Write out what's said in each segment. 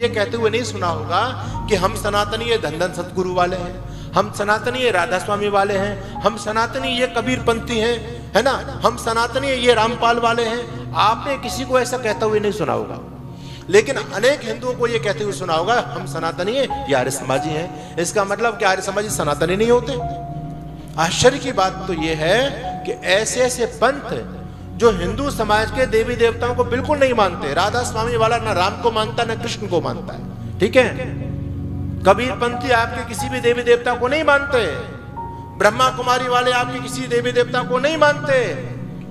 ये कहते हुए नहीं सुना होगा कि हम सनातनी ये धन सतगुरु वाले हैं, हम सनातनी ये राधा स्वामी वाले हैं, हम सनातनी ये कबीर पंथी हैं, है ना, हम सनातनी ये रामपाल वाले हैं। आपने किसी को ऐसा कहते हुए नहीं सुना होगा, लेकिन अनेक हिंदुओं को ये कहते हुए सुना होगा हम सनातनी है, ये आर्य समाजी हैं। इसका मतलब कि आर्य समाजी सनातनी नहीं होते। आश्चर्य की बात तो ये है कि ऐसे ऐसे पंथ जो हिंदू समाज के देवी देवताओं को बिल्कुल नहीं मानते, राधा स्वामी वाला ना राम को मानता ना कृष्ण को मानता है, ठीक है। कबीर पंथी आपके किसी भी देवी देवता को नहीं मानते, ब्रह्मा कुमारी वाले आपके किसी देवी देवता को नहीं मानते,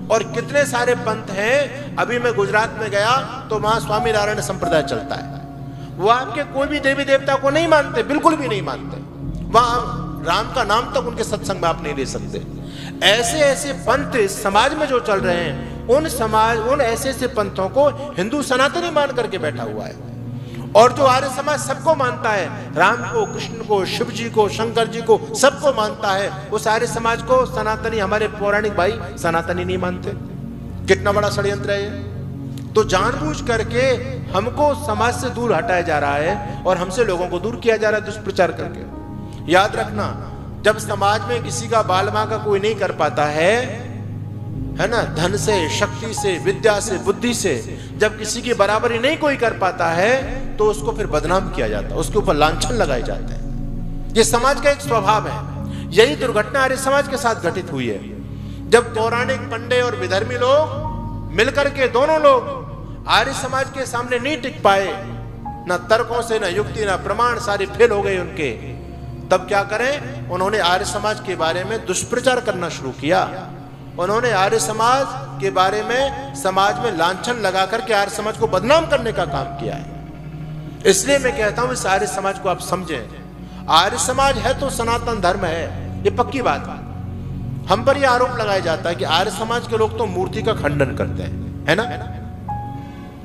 और कितने सारे पंथ हैं। अभी मैं गुजरात में गया तो वहां स्वामी नारायण संप्रदाय चलता है, वो आपके कोई भी देवी देवता को नहीं मानते, बिल्कुल भी नहीं मानते। वहां राम का नाम तक उनके सत्संग में आप नहीं ले सकते। ऐसे ऐसे पंथ इस समाज में जो चल रहे हैं, उन ऐसे ऐसे पंथों को हिंदू सनातनी मान करके बैठा हुआ है। और जो आर्य समाज सबको मानता है, राम को, कृष्ण को, शिव जी को, शंकर जी को, सबको मानता है, उस आर्य समाज को सनातनी, हमारे पौराणिक भाई सनातनी नहीं मानते। कितना बड़ा षड्यंत्र है ये। तो जानबूझ करके हमको समाज से दूर हटाया जा रहा है और हमसे लोगों को दूर किया जा रहा है दुष्प्रचार करके। याद रखना, जब समाज में किसी का बाल मांगा कोई नहीं कर पाता है ना, धन से, शक्ति से, विद्या से, बुद्धि से, जब किसी की बराबरी नहीं कोई कर पाता है तो उसको फिर बदनाम किया जाता है, उसके ऊपर लांछन लगाए जाते हैं। ये समाज का एक स्वभाव है। यही दुर्घटना आर्य समाज के साथ घटित हुई है। जब पौराणिक, पंडे और विधर्मी लोग मिलकर के दोनों लोग आर्य समाज के सामने नहीं टिक पाए, ना तर्कों से, ना युक्ति, ना प्रमाण, सारे फेल हो गए उनके। तब क्या करें, उन्होंने आर्य समाज के बारे में दुष्प्रचार करना शुरू किया। उन्होंने आर्य समाज के बारे में समाज में लांछन लगा करके आर्य समाज को बदनाम करने का काम किया है। इसलिए मैं कहता हूं इस आर्य समाज को आप समझें। आर्य समाज है तो सनातन धर्म है, ये पक्की बात है। हम पर यह आरोप लगाया जाता है कि आर्य समाज के लोग तो मूर्ति का खंडन करते हैं, है ना।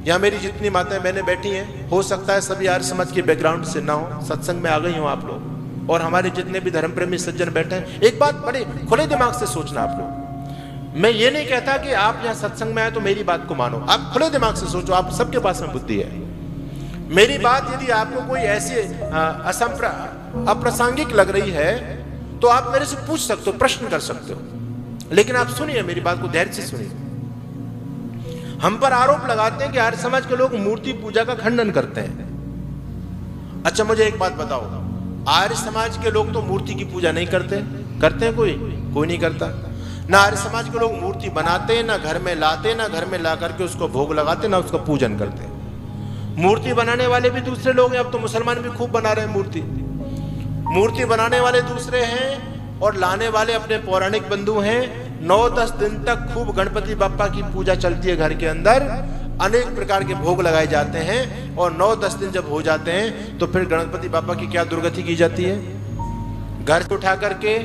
यहां मेरी जितनी माताएं बहनें बैठी हैं, हो सकता है सभी आर्य समाज के बैकग्राउंड से ना हो, सत्संग में आ गई हो आप लोग, और हमारे जितने भी धर्म प्रेमी सज्जन बैठे हैं, एक बात बड़े खुले दिमाग से सोचना आप लोग। मैं ये नहीं कहता कि आप यहां सत्संग में आए तो मेरी बात को मानो, आप खुले दिमाग से सोचो, आप सबके पास में बुद्धि है। मेरी बात यदि आपको कोई ऐसी अप्रासंगिक लग रही है तो आप मेरे से पूछ सकते हो, प्रश्न कर सकते हो, लेकिन आप सुनिए मेरी बात को, धैर्य से सुनिए। हम पर आरोप लगाते हैं कि आर्य समाज के लोग मूर्ति पूजा का खंडन करते हैं। अच्छा मुझे एक बात बताओ, आर्य समाज के लोग तो मूर्ति की पूजा नहीं करते, करते हैं कोई नहीं करता। ना आर्य समाज के लोग मूर्ति बनाते, ना घर में लाते, ना घर में ला करके उसको भोग लगाते, ना उसका पूजन करते। मूर्ति बनाने वाले भी दूसरे लोग हैं, अब तो मुसलमान भी खूब बना रहे हैं मूर्ति बनाने वाले दूसरे हैं और लाने वाले अपने पौराणिक बंधु हैं। 9-10 दिन तक खूब गणपति बाप्पा की पूजा चलती है घर के अंदर, अनेक प्रकार के भोग लगाए जाते हैं, और 9-10 दिन जब हो जाते हैं तो फिर गणपति बाप्पा की क्या दुर्गति की जाती है, घर से उठा करके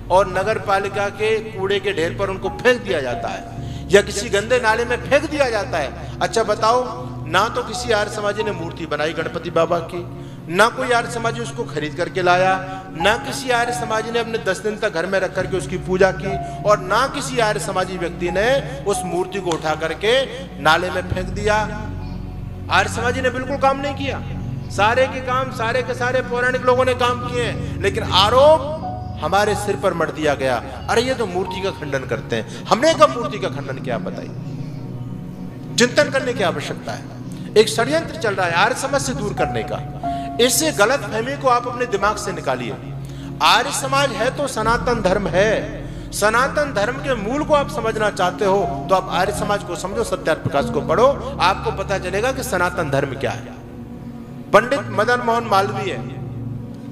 और नगर पालिका के कूड़े के ढेर पर उनको फेंक दिया जाता है, या किसी गंदे नाले में फेंक दिया जाता है। अच्छा बताओ, ना तो किसी आर्य समाजी ने मूर्ति बनाई गणपति बाबा की, ना कोई आर्य समाजी उसको खरीद करके लाया, ना किसी आर्य समाजी ने अपने 10 दिन तक घर में रख करके उसकी पूजा की, और ना किसी आर्य समाजी व्यक्ति ने उस मूर्ति को उठा करके नाले में फेंक दिया। आर्य समाजी ने बिल्कुल काम नहीं किया। सारे के काम सारे के सारे पौराणिक लोगों ने काम किए, लेकिन आरोप हमारे सिर पर मढ़ दिया गया, अरे ये तो मूर्ति का खंडन करते हैं। हमने कब मूर्ति का खंडन किया बताइए? चिंतन करने की आवश्यकता है। एक षड्यंत्र चल रहा है आर्य समाज से दूर करने का। इससे गलत फहमी को आप अपने दिमाग से निकालिए। आर्य समाज है तो सनातन धर्म है। सनातन धर्म के मूल को आप समझना चाहते हो तो आप आर्य समाज को समझो, सत्यार्थ प्रकाश को पढ़ो, आपको पता चलेगा कि सनातन धर्म क्या है। पंडित मदन मोहन मालवीय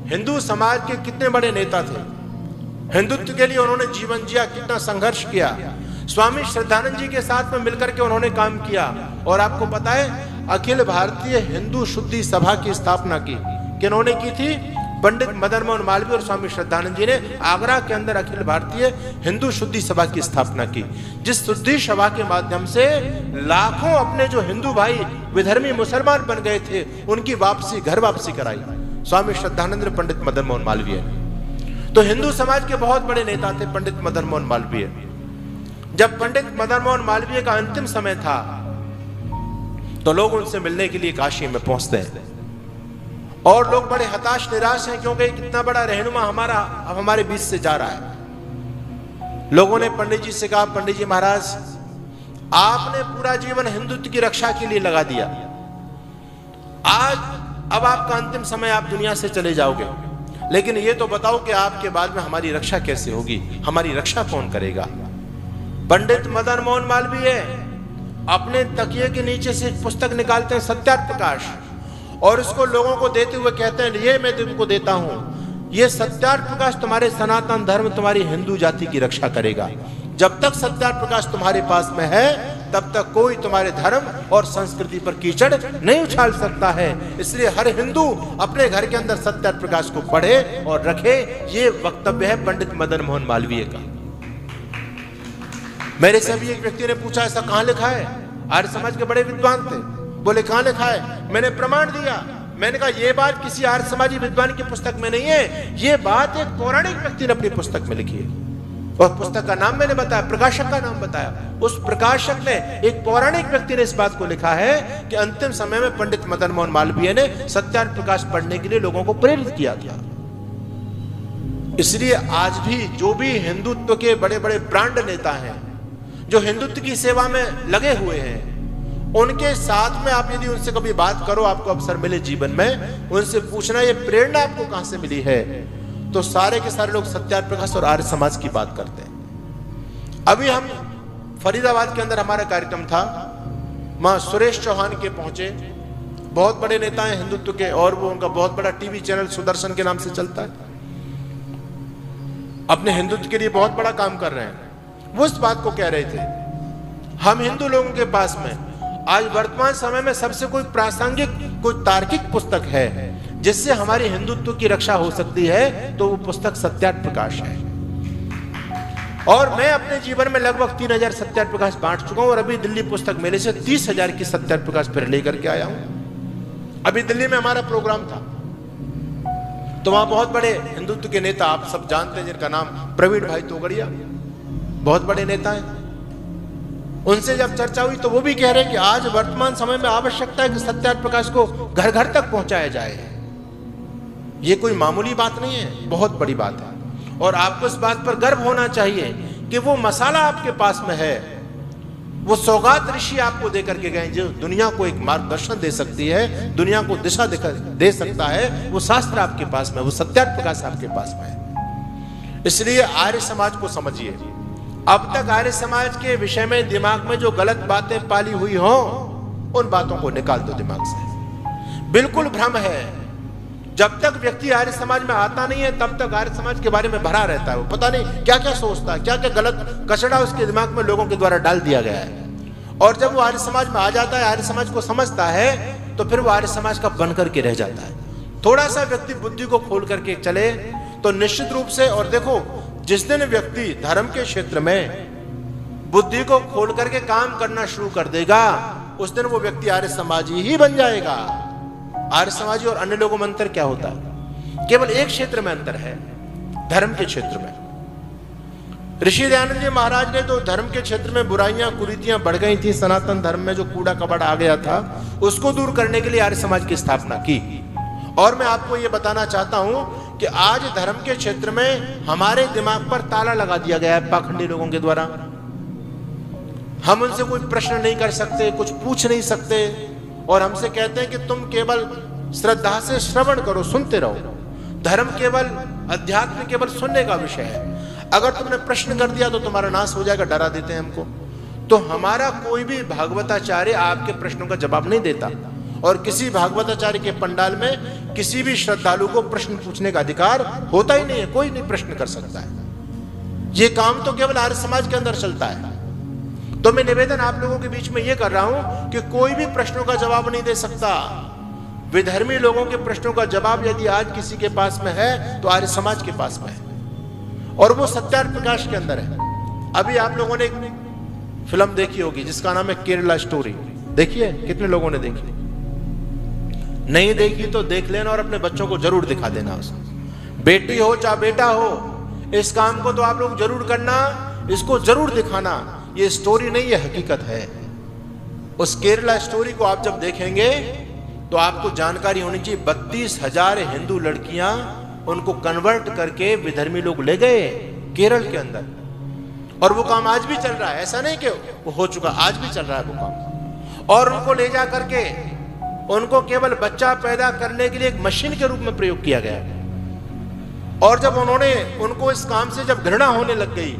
हिंदू समाज के कितने बड़े नेता थे। हिंदुत्व के लिए उन्होंने जीवन जिया, कितना संघर्ष किया। स्वामी श्रद्धानंद जी के साथ में मिलकर के उन्होंने काम किया, और आपको पता है अखिल भारतीय हिंदू शुद्धि सभा की स्थापना की किन्होंने की थी? पंडित मदन मोहन मालवीय और स्वामी श्रद्धानंद जी ने आगरा के अंदर अखिल भारतीय हिंदू शुद्धि सभा की स्थापना की, जिस शुद्धि सभा के माध्यम से लाखों अपने जो हिंदू भाई विधर्मी मुसलमान बन गए थे उनकी वापसी, घर वापसी कराई स्वामी श्रद्धानंद ने, पंडित मदन मोहन मालवीय ने। तो हिंदू समाज के बहुत बड़े नेता थे पंडित मदन मोहन मालवीय। जब पंडित मदन मोहन मालवीय का अंतिम समय था तो लोग उनसे मिलने के लिए काशी में पहुंचते हैं। और लोग बड़े हताश निराश हैं, क्योंकि कितना बड़ा रहनुमा हमारा अब हमारे बीच से जा रहा है। लोगों ने पंडित जी से कहा, पंडित जी महाराज आपने पूरा जीवन हिंदुत्व की रक्षा के लिए लगा दिया, आज अब आपका अंतिम समय, आप दुनिया से चले जाओगे, लेकिन ये तो बताओ कि आपके बाद में हमारी रक्षा कैसे होगी, हमारी रक्षा कौन करेगा। पंडित मदन मोहन मालवीय अपने तकिए के नीचे से एक पुस्तक निकालते हैं, सत्यार्थ प्रकाश, और उसको लोगों को देते हुए कहते हैं, ये मैं तुमको देता हूं, ये सत्यार्थ प्रकाश तुम्हारे सनातन धर्म, तुम्हारी हिंदू जाति की रक्षा करेगा। जब तक सत्यार्थ प्रकाश तुम्हारे पास में है, तब तक कोई तुम्हारे धर्म और संस्कृति पर कीचड़ नहीं उछाल सकता है। इसलिए हर हिंदू अपने घर के अंदर सत्यार्थ प्रकाश को पढ़े और रखे। ये वक्तव्य है पंडित मदन मोहन मालवीय का। मेरे से भी एक व्यक्ति ने पूछा, ऐसा कहां लिखा है? आर्य समाज के बड़े विद्वान थे, बोले कहां लिखा है? मैंने प्रमाण दिया। मैंने कहा ये बात किसी आर्य समाजी विद्वान की पुस्तक में नहीं है, ये बात एक पौराणिक व्यक्ति ने अपनी पुस्तक में लिखी है। और पुस्तक का नाम मैंने बताया, प्रकाशक का नाम बताया। उस प्रकाशक ने, एक पौराणिक व्यक्ति ने इस बात को लिखा है कि अंतिम समय में पंडित मदन मोहन मालवीय ने सत्यार्थ प्रकाश पढ़ने के लिए लोगों को प्रेरित किया था। इसलिए आज भी जो भी हिंदुत्व के बड़े बड़े ब्रांड नेता हैं, जो हिंदुत्व की सेवा में लगे हुए हैं, उनके साथ में आप यदि उनसे कभी बात करो, आपको अवसर मिले जीवन में, उनसे पूछना ये प्रेरणा आपको कहां से मिली है, तो सारे के सारे लोग सत्यार्थ प्रकाश और आर्य समाज की बात करते हैं। अभी हम फरीदाबाद के अंदर हमारा कार्यक्रम था, वहां सुरेश चौहान के पहुंचे, बहुत बड़े नेता हैं हिंदुत्व के, और वो उनका बहुत बड़ा टीवी चैनल सुदर्शन के नाम से चलता है, अपने हिंदुत्व के लिए बहुत बड़ा काम कर रहे हैं। वो इस बात को कह रहे थे, हम हिंदू लोगों के पास में आज वर्तमान समय में सबसे कोई प्रासंगिक, कोई तार्किक पुस्तक है जिससे हमारी हिंदुत्व की रक्षा हो सकती है, तो वो पुस्तक सत्यार्थ प्रकाश है। और मैं अपने जीवन में लगभग 3000 सत्यार्थ प्रकाश बांट चुका हूं, और अभी दिल्ली पुस्तक मेले से 30,000 की सत्यार्थ प्रकाश फिर लेकर के आया हूं। अभी दिल्ली में हमारा प्रोग्राम था, तो वहां बहुत बड़े हिंदुत्व के नेता, आप सब जानते हैं, जिनका नाम प्रवीण भाई तोगड़िया, बहुत बड़े नेता हैं। उनसे जब चर्चा हुई तो वो भी कह रहे हैं कि आज वर्तमान समय में आवश्यकता है कि सत्यार्थ प्रकाश को घर घर तक पहुंचाया जाए। ये कोई मामूली बात नहीं है, बहुत बड़ी बात है। और आपको इस बात पर गर्व होना चाहिए कि वो मसाला आपके पास में है, वो सौगात ऋषि आपको देकर के गए, जो दुनिया को एक मार्गदर्शन दे सकती है, दुनिया को दिशा दे सकता है, वो शास्त्र आपके पास में, वो सत्यार्थ प्रकाश आपके पास में है। इसलिए आर्य समाज को समझिए। अब तक आर्य समाज के विषय में दिमाग में जो गलत बातें पाली हुई हो, उन बातों को निकाल दो दिमाग से। बिल्कुल भ्रम है। जब तक व्यक्ति आर्य समाज में आता नहीं है, तब तक आर्य समाज के बारे में भरा रहता है। वो पता नहीं क्या क्या सोचता है, क्या क्या गलत कचड़ा उसके दिमाग में लोगों के द्वारा डाल दिया गया है। और जब वो आर्य समाज में आ जाता है, आर्य समाज को समझता है, तो फिर वो आर्य समाज का बन करके रह जाता है। थोड़ा सा व्यक्ति बुद्धि को खोल करके चले तो निश्चित रूप से, और देखो, जिस दिन व्यक्ति धर्म के क्षेत्र में बुद्धि को खोल करके काम करना शुरू कर देगा, उस दिन वो व्यक्ति आर्य समाजी ही बन जाएगा। आर्य समाजी और अन्य लोगों में अंतर क्या होता है? केवल एक क्षेत्र में अंतर है, धर्म के क्षेत्र में। ऋषि दयानंद जी महाराज ने तो धर्म के क्षेत्र में बुराइयां कुरीतियां बढ़ गई थी, सनातन धर्म में जो कूड़ा कबाड़ आ गया था, उसको दूर करने के लिए आर्य समाज की स्थापना की। और मैं आपको ये बताना चाहता हूं कि आज धर्म के क्षेत्र में हमारे दिमाग पर ताला लगा दिया गया है पाखंडी लोगों के द्वारा। हम उनसे कोई प्रश्न नहीं कर सकते, कुछ पूछ नहीं सकते, और हमसे कहते हैं कि तुम केवल श्रद्धा से श्रवण करो, सुनते रहो। धर्म केवल, अध्यात्म केवल सुनने का विषय है। अगर तुमने प्रश्न कर दिया तो तुम्हारा नाश हो जाएगा, डरा देते हैं हमको। तो हमारा कोई भी भागवताचार्य आपके प्रश्नों का जवाब नहीं देता, और किसी भागवताचार्य के पंडाल में किसी भी श्रद्धालु को प्रश्न पूछने का अधिकार होता ही नहीं है। कोई नहीं प्रश्न कर सकता है। ये काम तो केवल आर्य समाज के अंदर चलता है। तो मैं निवेदन आप लोगों के बीच में ये कर रहा हूं कि कोई भी प्रश्नों का जवाब नहीं दे सकता। विधर्मी लोगों के प्रश्नों का जवाब यदि आज किसी के पास में है, तो आर्य समाज के पास में है, और वो सत्यार्थ प्रकाश के अंदर है। अभी आप लोगों ने एक फिल्म देखी होगी जिसका नाम है केरला स्टोरी। देखिए, कितने लोगों ने देखी? नहीं देखी तो देख लेना, और अपने बच्चों को जरूर दिखा देना उसको। बेटी हो चाहे बेटा हो, इस काम को तो आप लोग जरूर करना, इसको जरूर दिखाना। ये स्टोरी नहीं, ये हकीकत है। उस केरला स्टोरी को आप जब देखेंगे तो आपको जानकारी होनी चाहिए 32,000 हिंदू लड़कियां उनको कन्वर्ट करके विधर्मी लोग ले गए केरल के अंदर, और वो काम आज भी चल रहा है। ऐसा नहीं कि वो हो चुका, आज भी चल रहा है वो काम। और उनको ले जा करके उनको केवल बच्चा पैदा करने के लिए एक मशीन के रूप में प्रयोग किया गया। और जब उन्होंने उनको इस काम से जब घृणा होने लग गई,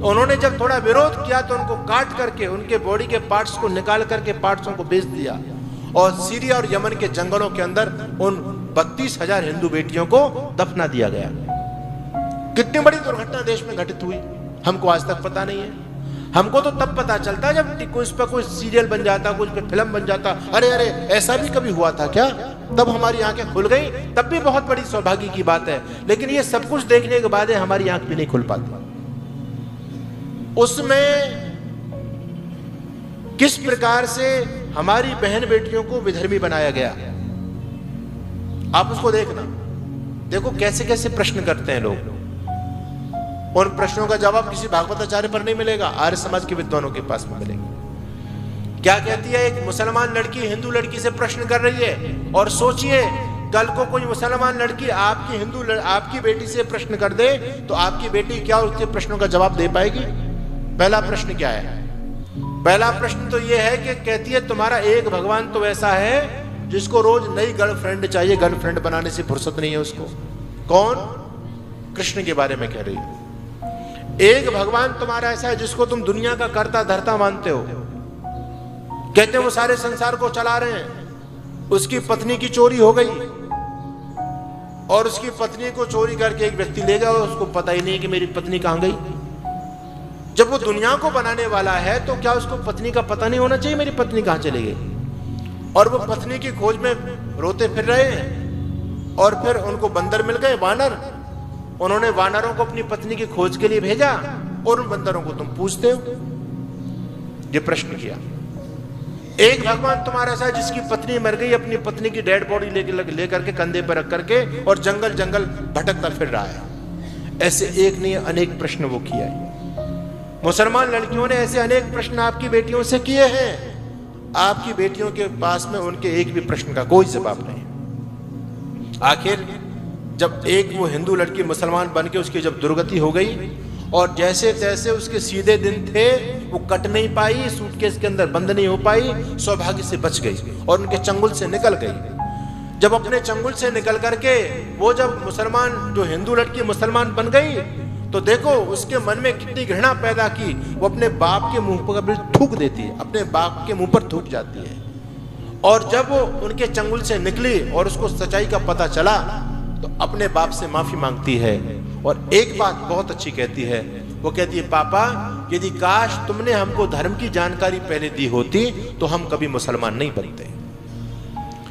उन्होंने जब थोड़ा विरोध किया तो उनको काट करके उनके बॉडी के पार्ट्स को निकाल करके पार्ट्सों को बेच दिया, और सीरिया और यमन के जंगलों के अंदर उन 32,000 हिंदू बेटियों को दफना दिया गया। कितनी बड़ी दुर्घटना देश में घटित हुई, हमको आज तक पता नहीं है। हमको तो तब पता चलता है जब कुछ पर कोई सीरियल बन जाता, कुछ पे फिल्म बन जाता, अरे अरे ऐसा भी कभी हुआ था क्या, तब हमारी आंखें खुल गई, तब भी बहुत बड़ी सौभाग्य की बात है। लेकिन ये सब कुछ देखने के बाद हमारी आंख भी नहीं खुल पाती। उसमें किस प्रकार से हमारी बहन बेटियों को विधर्मी बनाया गया, आप उसको देखना। देखो कैसे कैसे प्रश्न करते हैं लोग, उन प्रश्नों का जवाब किसी भागवताचार्य पर नहीं मिलेगा, आर्य समाज के विद्वानों के पास में मिलेगा। क्या कहती है एक मुसलमान लड़की हिंदू लड़की से प्रश्न कर रही है, और सोचिए कल को कोई मुसलमान लड़की आपकी बेटी से प्रश्न कर दे तो आपकी बेटी क्या उसके प्रश्नों का जवाब दे पाएगी? पहला प्रश्न क्या है? पहला प्रश्न तो यह है कि कहती है तुम्हारा एक भगवान तो ऐसा है जिसको रोज नई गर्लफ्रेंड चाहिए, गर्लफ्रेंड बनाने से फुर्सत नहीं है उसको। कौन? कृष्ण के बारे में कह रही है। एक भगवान तुम्हारा ऐसा है जिसको तुम दुनिया का कर्ता धर्ता मानते हो, कहते हैं वो सारे संसार को चला रहे हैं। उसकी पत्नी की चोरी हो गई, और उसकी पत्नी को चोरी करके एक व्यक्ति ले गया, और उसको पता ही नहीं कि मेरी पत्नी कहां गई। जब वो दुनिया को बनाने वाला है तो क्या उसको पत्नी का पता नहीं होना चाहिए मेरी पत्नी कहां चली गई? और वो पत्नी की खोज में रोते फिर रहे हैं, और फिर उनको बंदर मिल गए, वानर। उन्होंने वानरों को अपनी पत्नी की खोज के लिए भेजा, और उन बंदरों को तुम पूछते हो। ये प्रश्न किया। एक भगवान तुम्हारा ऐसा है जिसकी पत्नी मर गई, अपनी पत्नी की डेड बॉडी लेकर के कंधे पर रख करके और जंगल जंगल भटकता फिर रहा है। ऐसे एक नहीं अनेक प्रश्न वो किया है। मुसलमान लड़कियों ने ऐसे अनेक प्रश्न आपकी बेटियों से किए हैं, आपकी बेटियों के पास में उनके एक भी प्रश्न का कोई जवाब नहीं। आखिर जब एक वो हिंदू लड़की मुसलमान बन के उसकी जब दुर्गति हो गई, और जैसे तैसे उसके सीधे दिन थे, वो कट नहीं पाई, सूटकेस के अंदर बंद नहीं हो पाई, सौभाग्य से बच गई और उनके चंगुल से निकल गई। जब अपने चंगुल से निकल करके वो जब मुसलमान जो हिंदू लड़की मुसलमान बन गई, तो देखो उसके मन में कितनी घृणा पैदा की। वो अपने बाप के मुंह पर थूक देती है, अपने बाप के मुंह पर थूक जाती है। और जब वो उनके चंगुल से निकली और उसको सच्चाई का पता चला, तो अपने बाप से माफी मांगती है, और एक बात बहुत अच्छी कहती है। वो कहती है, पापा यदि काश तुमने हमको धर्म की जानकारी पहले दी होती तो हम कभी मुसलमान नहीं बनते।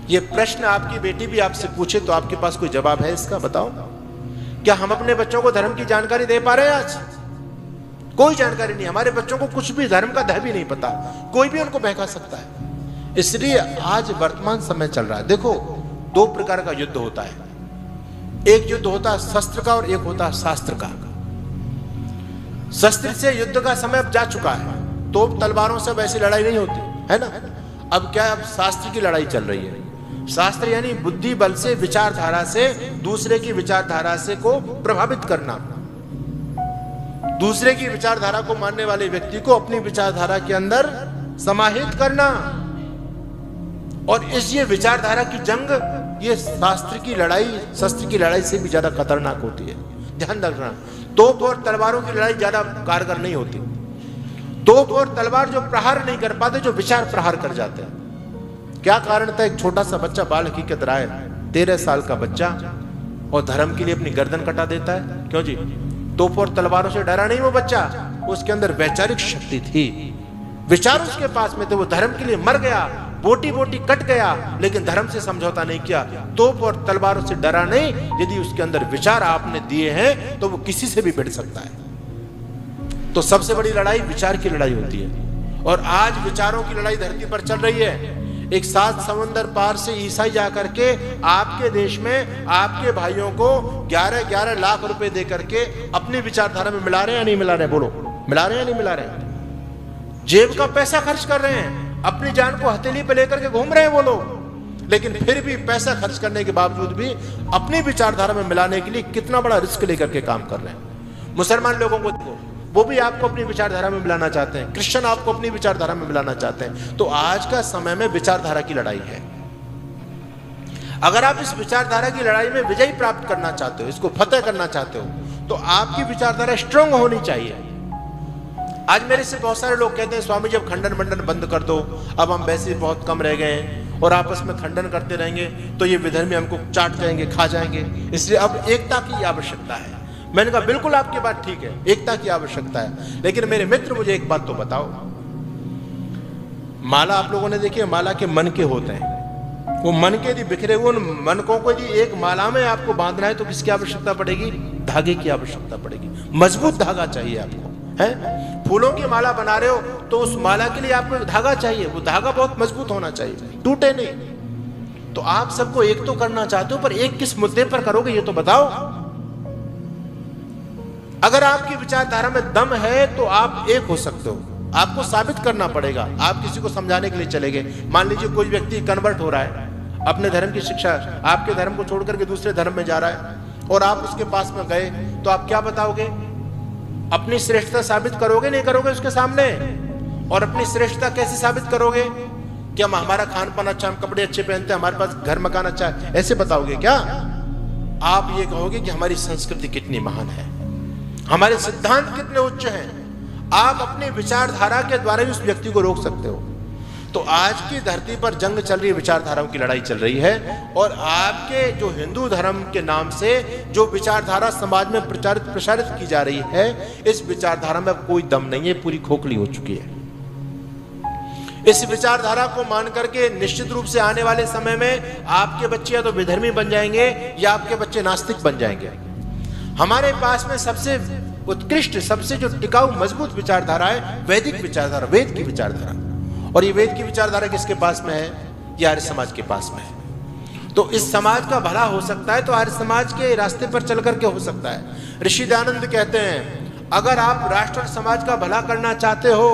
ये प्रश्न आपकी बेटी भी आपसे पूछे तो आपके पास कोई जवाब है इसका? बताओ, क्या हम अपने बच्चों को धर्म की जानकारी दे पा रहे हैं? आज कोई जानकारी नहीं। हमारे बच्चों को कुछ भी धर्म का ध भी नहीं पता, कोई भी उनको बहका सकता है। इसलिए आज वर्तमान समय चल रहा है। देखो, दो प्रकार का युद्ध होता है। एक युद्ध होता है शस्त्र का, और एक होता है शास्त्र का। शस्त्र से युद्ध का समय अब जा चुका है, तोप तलवारों से वैसी लड़ाई नहीं होती है ना। अब क्या है, अब शास्त्र की लड़ाई चल रही है। शास्त्र यानी बुद्धि बल से, विचारधारा से दूसरे की विचारधारा से को प्रभावित करना, दूसरे की विचारधारा को मानने वाले व्यक्ति को अपनी विचारधारा के अंदर समाहित करना। और इस ये विचारधारा की जंग, ये शास्त्र की लड़ाई शस्त्र की लड़ाई से भी ज्यादा खतरनाक होती है। ध्यान रखना, तोप और तलवारों की लड़ाई ज्यादा कारगर नहीं होती। तोप और तलवार जो प्रहार नहीं कर पाते, जो विचार प्रहार कर जाते हैं। क्या कारण था? एक छोटा सा बच्चा, बाल हकीकत राय, 13 साल का बच्चा, और धर्म के लिए अपनी गर्दन कटा देता है। क्यों जी? तोप और तलवारों से डरा नहीं वो बच्चा, उसके अंदर वैचारिक शक्ति थी, विचार उसके पास में थे। वो धर्म के लिए मर गया, बोटी बोटी कट गया, लेकिन धर्म से समझौता नहीं किया। तोप और तलवारों से डरा नहीं। यदि उसके अंदर विचार आपने दिए हैं तो वो किसी से भी भिड़ सकता है। तो सबसे बड़ी लड़ाई विचार की लड़ाई होती है, और आज विचारों की लड़ाई धरती पर चल रही है। एक 7 समुंदर पार से ईसाई जाकर के आपके देश में आपके भाइयों को 11-11 लाख रुपए दे करके अपनी विचारधारा में मिला रहे हैं या नहीं मिला रहे? बोलो, मिला रहे हैं या नहीं मिला रहे? जेब का पैसा खर्च कर रहे हैं, अपनी जान को हथेली पे लेकर के घूम रहे हैं वो लोग, लेकिन फिर भी पैसा खर्च करने के बावजूद भी अपनी विचारधारा में मिलाने के लिए कितना बड़ा रिस्क लेकर के काम कर रहे हैं। मुसलमान लोगों को देखो, वो भी आपको अपनी विचारधारा में मिलाना चाहते हैं, क्रिश्चियन आपको अपनी विचारधारा में मिलाना चाहते हैं। तो आज का समय में विचारधारा की लड़ाई है। अगर आप इस विचारधारा की लड़ाई में विजय प्राप्त करना चाहते हो, इसको फतेह करना चाहते हो, तो आपकी विचारधारा स्ट्रांग होनी चाहिए। आज मेरे से बहुत सारे लोग कहते हैं स्वामी जी अब खंडन मंडन बंद कर दो, अब हम वैसे बहुत कम रह गए हैं और आपस में खंडन करते रहेंगे तो ये विधर्मी हमको चाट जाएंगे, खा जाएंगे, इसलिए अब एकता की आवश्यकता है। मैंने कहा बिल्कुल आपकी बात ठीक है, एकता की आवश्यकता है, लेकिन मेरे मित्र मुझे एक बात तो बताओ, माला आप लोगों ने देखी है, माला के मन के होते हैं, वो मन के यदि बिखरे हुए उन मनकों को यदि एक माला में आपको बांधना है तो किसकी आवश्यकता पड़ेगी? धागे की आवश्यकता पड़ेगी, मजबूत धागा चाहिए आपको, है? फूलों की माला बना रहे हो तो उस माला के लिए आपको धागा चाहिए, वो धागा बहुत मजबूत होना चाहिए, टूटे नहीं। तो आप सबको एक तो करना चाहते हो, पर एक किस मुद्दे पर करोगे ये तो बताओ। अगर आपकी विचारधारा में दम है तो आप एक हो सकते हो, आपको साबित करना पड़ेगा। आप किसी को समझाने के लिए चले गए, मान लीजिए कोई व्यक्ति कन्वर्ट हो रहा है, अपने धर्म की शिक्षा, आपके धर्म को छोड़ करके दूसरे धर्म में जा रहा है, और आप उसके पास में गए तो आप क्या बताओगे? अपनी श्रेष्ठता साबित करोगे नहीं करोगे उसके सामने? और अपनी श्रेष्ठता कैसे साबित करोगे? कि हम हमारा खान पान अच्छा, हम कपड़े अच्छे पहनते हैं, हमारे पास घर मकान अच्छा है, ऐसे बताओगे क्या? आप ये कहोगे कि हमारी संस्कृति कितनी महान है, हमारे सिद्धांत कितने उच्च हैं। आप अपनी विचारधारा के द्वारा ही उस व्यक्ति को रोक सकते हो। तो आज की धरती पर जंग चल रही है, विचारधाराओं की लड़ाई चल रही है, और आपके जो हिंदू धर्म के नाम से जो विचारधारा समाज में प्रसारित की जा रही है, इस विचारधारा में अब कोई दम नहीं है, पूरी खोखली हो चुकी है। इस विचारधारा को मान करके निश्चित रूप से आने वाले समय में आपके बच्चे या तो विधर्मी बन जाएंगे या आपके बच्चे नास्तिक बन जाएंगे। हमारे पास में सबसे उत्कृष्ट, सबसे जो टिकाऊ मजबूत विचारधारा है वैदिक विचारधारा, वेद की विचारधारा। और ये वेद की विचारधारा किसके पास में है? ये आर्य समाज के पास में है। तो इस समाज का भला हो सकता है तो आर्य समाज के रास्ते पर चल करके हो सकता है। ऋषि दयानंद कहते हैं अगर आप राष्ट्र और समाज का भला करना चाहते हो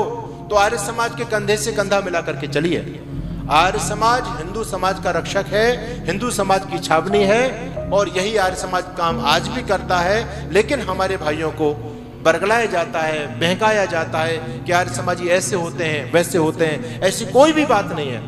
तो आर्य समाज के कंधे से कंधा मिला करके चलिए। आर्य समाज हिंदू समाज का रक्षक है, हिंदू समाज की छावनी है, और यही आर्य समाज काम आज भी करता है। लेकिन हमारे भाइयों को बरगलाया जाता है, बहकाया जाता है कि आर्य समाजी ऐसे होते हैं, वैसे होते हैं। ऐसी कोई भी बात नहीं है।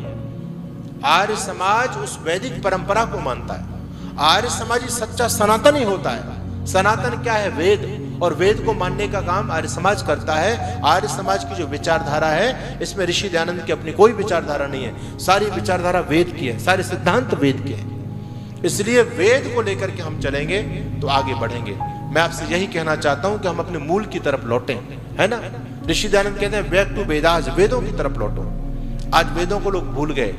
आर्य समाज उस वैदिक परंपरा को मानता है। आर्य समाजी सच्चा सनातनी होता है। सनातन क्या है? वेद, और वेद को मानने का काम आर्य समाज करता है। आर्य समाज की जो विचारधारा है, इसमें ऋषि दयानंद की अपनी कोई विचारधारा नहीं है, सारी विचारधारा वेद की है, सारे सिद्धांत वेद के हैं। इसलिए वेद को लेकर के हम चलेंगे तो आगे बढ़ेंगे। मैं आपसे यही कहना चाहता हूं कि हम अपने मूल की तरफ लौटें, है ना? ऋषि दयानंद कहते हैं बैक टू वेदास, वेदों की तरफ लौटो। आज वेदों को लोग भूल गए।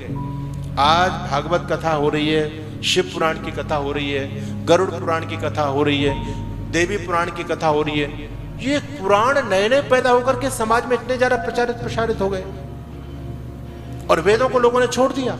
आज भागवत कथा हो रही है, शिव पुराण की कथा हो रही है, गरुड़ पुराण की कथा हो रही है, देवी पुराण की कथा हो रही है। ये पुराण नए नए पैदा होकर के समाज में इतने ज्यादा प्रसारित हो गए और वेदों को लोगों ने छोड़ दिया।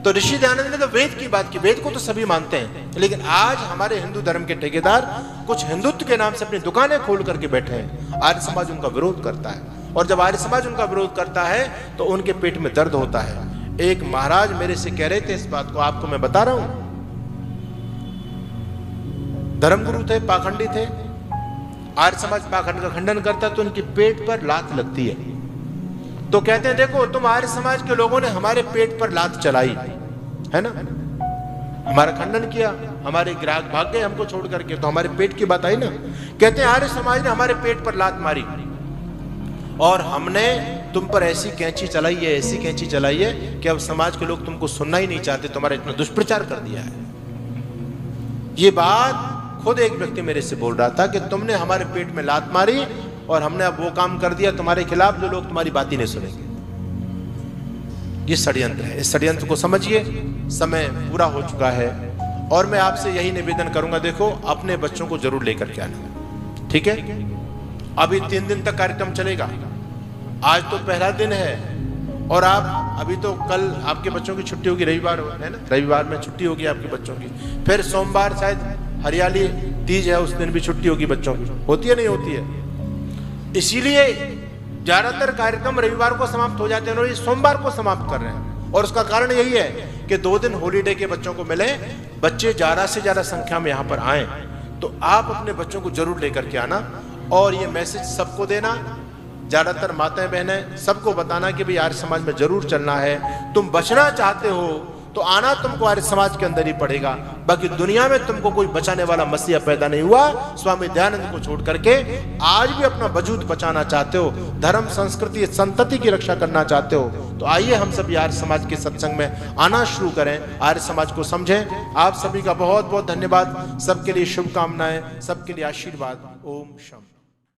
तो ऋषि दयानंद ने तो वेद की बात की, वेद को तो सभी मानते हैं, लेकिन आज हमारे हिंदू धर्म के ठेकेदार कुछ हिंदुत्व के नाम से अपनी दुकानें खोल करके बैठे हैं। आर्य समाज उनका विरोध करता है, और जब आर्य समाज उनका विरोध करता है तो उनके पेट में दर्द होता है। एक महाराज मेरे से कह रहे थे इस बात को, आपको मैं बता रहा हूं। धर्मगुरु थे, पाखंडी थे। आर्य समाज पाखंड का खंडन करता तो उनके पेट पर लात लगती है। तो कहते हैं देखो तुम आर्य समाज के लोगों ने हमारे पेट पर लात चलाई है ना, हमारा खंडन किया, हमारे ग्राहक भाग गए हमको छोड़ करके, तो हमारे पेट की बात आई ना। कहते हैं आर्य समाज ने हमारे पेट पर लात मारी और हमने तुम पर ऐसी कैंची चलाई है, ऐसी कैंची चलाई है कि अब समाज के लोग तुमको सुनना ही नहीं चाहते, तुम्हारा इतना दुष्प्रचार कर दिया है। ये बात खुद एक व्यक्ति मेरे से बोल रहा था कि तुमने हमारे पेट में लात मारी और हमने अब वो काम कर दिया तुम्हारे खिलाफ जो लोग तुम्हारी बात ही नहीं सुनेंगे। ये षड्यंत्र है, इस षड्यंत्र को समझिए। समय पूरा हो चुका है और मैं आपसे यही निवेदन करूंगा, देखो अपने बच्चों को जरूर लेकर के आना, ठीक है? अभी 3 दिन तक कार्यक्रम चलेगा। आज तो पहला दिन है और आप अभी तो कल आपके बच्चों की छुट्टी होगी, रविवार है ना, रविवार में छुट्टी होगी आपके बच्चों की। फिर सोमवार शायद हरियाली तीज है, उस दिन भी छुट्टी होगी बच्चों की, होती है नहीं होती है? इसीलिए ज्यादातर कार्यक्रम रविवार को समाप्त हो जाते हैं और ये सोमवार को समाप्त कर रहे हैं। और उसका कारण यही है कि 2 दिन हॉलीडे के बच्चों को मिले, बच्चे ज्यादा से ज्यादा संख्या में यहाँ पर आए, तो आप अपने बच्चों को जरूर लेकर के आना और ये मैसेज सबको देना, ज्यादातर माताएं बहनें सबको बताना कि भाई आर्य समाज में जरूर चलना है। तुम बचना चाहते हो तो आना तुमको आर्य समाज के अंदर ही पड़ेगा, बाकी दुनिया में तुमको कोई बचाने वाला मसीहा पैदा नहीं हुआ। स्वामी दयानंद को छोड़ करके आज भी अपना वजूद बचाना चाहते हो, धर्म संस्कृति संतति की रक्षा करना चाहते हो, तो आइए हम सभी आर्य समाज के सत्संग में आना शुरू करें, आर्य समाज को समझें। आप सभी का बहुत बहुत धन्यवाद, सबके लिए शुभकामनाएं, सबके लिए आशीर्वाद। ओम शम।